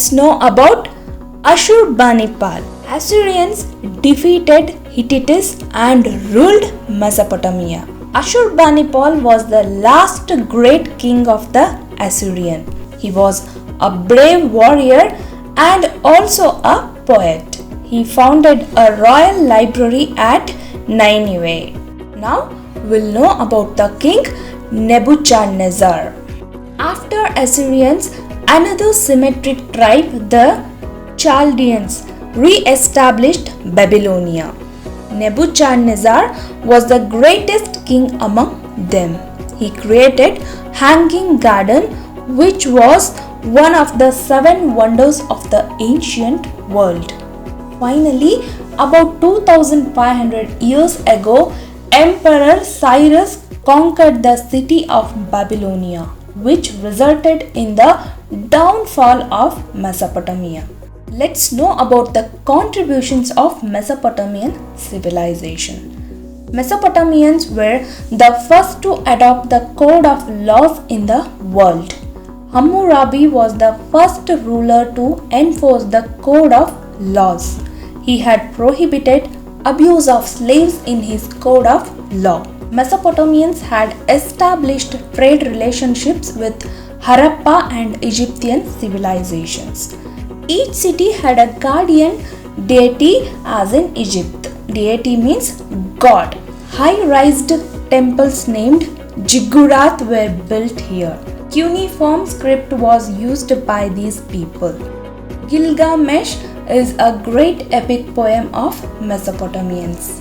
let's know about Ashurbanipal. Assyrians defeated Hittites and ruled Mesopotamia. Ashurbanipal was the last great king of the Assyrian. He was a brave warrior and also a poet. He founded a royal library at Nineveh. Now we'll know about the king Nebuchadnezzar. After Assyrians, another Semitic tribe, the Chaldeans, re-established Babylonia. Nebuchadnezzar was the greatest king among them. He created Hanging Garden, which was one of the 7 wonders of the ancient world. Finally, about 2500 years ago, Emperor Cyrus conquered the city of Babylonia, which resulted in the downfall of Mesopotamia. Let's know about the contributions of Mesopotamian civilization. Mesopotamians were the first to adopt the code of laws in the world. Hammurabi was the first ruler to enforce the code of laws. He had prohibited abuse of slaves in his code of law. Mesopotamians had established trade relationships with Harappa and Egyptian civilizations. Each city had a guardian deity, as in Egypt. Deity means God. High-raised temples named ziggurats were built here. Cuneiform script was used by these people. Gilgamesh is a great epic poem of Mesopotamians.